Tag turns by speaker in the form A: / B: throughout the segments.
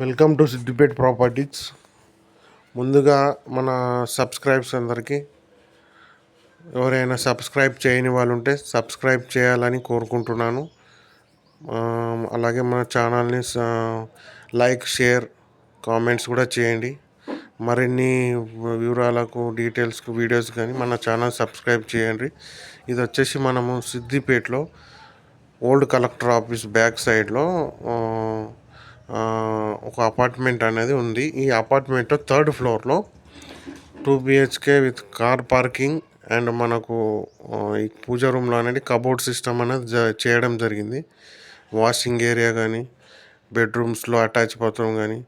A: Welcome to Siddipet properties. ముందుగా మన subscribes అందరికీ ఎవరైనా సబ్స్క్రైబ్ చేయని వాళ్ళు ఉంటే సబ్స్క్రైబ్ చేయాలని కోరుకుంటున్నాను. అలాగే మన ఛానల్ని లైక్, షేర్, కామెంట్స్ కూడా చేయండి. మరిన్ని వివరాలకు, డీటెయిల్స్కు, వీడియోస్ కానీ మన ఛానల్ సబ్స్క్రైబ్ చేయండి. ఇది వచ్చేసి మనము సిద్దిపేటలో ఓల్డ్ కలెక్టర్ ఆఫీస్ బ్యాక్ సైడ్లో ఒక అపార్ట్మెంట్ అనేది ఉంది. ఈ అపార్ట్మెంట్ 3rd ఫ్లోర్లో 2 BHK with car parking and మనకు ఈ పూజ రూమ్లో అనేది కబోర్డ్ సిస్టమ్ అనేది చేయడం జరిగింది. వాషింగ్ ఏరియా కానీ, బెడ్రూమ్స్లో అటాచ్ బాత్రూమ్ కానీ,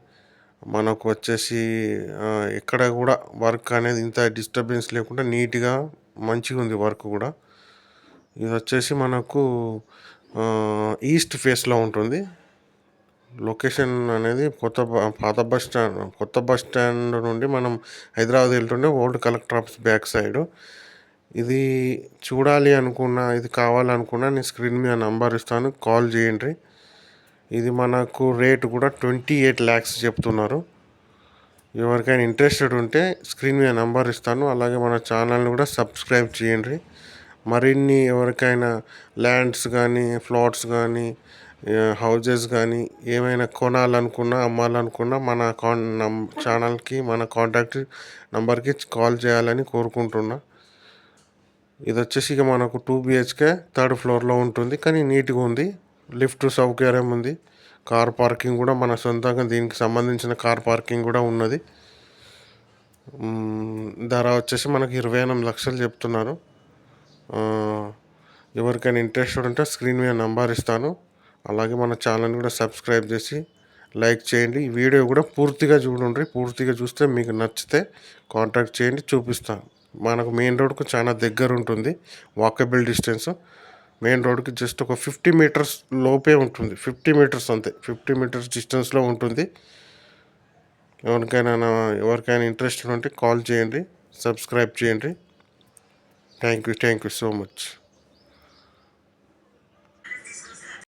A: మనకు వచ్చేసి ఎక్కడ కూడా వర్క్ అనేది ఇంత డిస్టర్బెన్స్ లేకుండా నీట్గా మంచిగా ఉంది వర్క్ కూడా. ఇది వచ్చేసి మనకు ఈస్ట్ ఫేస్లో ఉంటుంది. లొకేషన్ అనేది కొత్త బస్ స్టాండ్ నుండి మనం హైదరాబాద్ వెళ్తుండే old collector office back side. ఇది చూడాలి అనుకున్నా, ఇది కావాలనుకున్నా నేను స్క్రీన్ మీద నంబర్ ఇస్తాను, కాల్ చేయండి. ఇది మనకు రేటు కూడా 28 lakhs చెప్తున్నారు. ఎవరికైనా ఇంట్రెస్టెడ్ ఉంటే స్క్రీన్ మీద నంబర్ ఇస్తాను. అలాగే మన ఛానల్ని కూడా సబ్స్క్రైబ్ చేయండి. మరిన్ని ఎవరికైనా ల్యాండ్స్ కానీ, ప్లాట్స్ కానీ, హౌజెస్ కానీ ఏమైనా కొనాలనుకున్నా, అమ్మాలనుకున్నా మన ఛానల్కి, మన కాంటాక్ట్ నెంబర్కి కాల్ చేయాలని కోరుకుంటున్నా. ఇది వచ్చేసి ఇక మనకు 2 BHK 3rd ఫ్లోర్లో ఉంటుంది, కానీ నీట్గా ఉంది. లిఫ్ట్ సౌకర్యం ఉంది. కార్ పార్కింగ్ కూడా మన సొంతంగా దీనికి సంబంధించిన కార్ పార్కింగ్ కూడా ఉన్నది. ధర వచ్చేసి మనకు 28 లక్షలు చెప్తున్నారు. ఎవరికైనా ఇంట్రెస్టెడ్ ఉంటే స్క్రీన్ మీద నంబర్ ఇస్తాను. అలాగే మన ఛానల్ని కూడా సబ్స్క్రైబ్ చేసి లైక్ చేయండి. ఈ వీడియో కూడా పూర్తిగా చూడండి. పూర్తిగా చూస్తే మీకు నచ్చితే కాంటాక్ట్ చేయండి, చూపిస్తాను. మనకు మెయిన్ రోడ్కు చాలా దగ్గర ఉంటుంది, వాకబుల్ డిస్టెన్స్. మెయిన్ రోడ్కి జస్ట్ ఒక 50 meters లోపే ఉంటుంది. 50 meters అంతే, 50 meters డిస్టెన్స్లో ఉంటుంది. ఎవరికైనా ఇంట్రెస్టెడ్ ఉంటే కాల్ చేయండి, సబ్స్క్రైబ్ చేయండి. Thank you so much.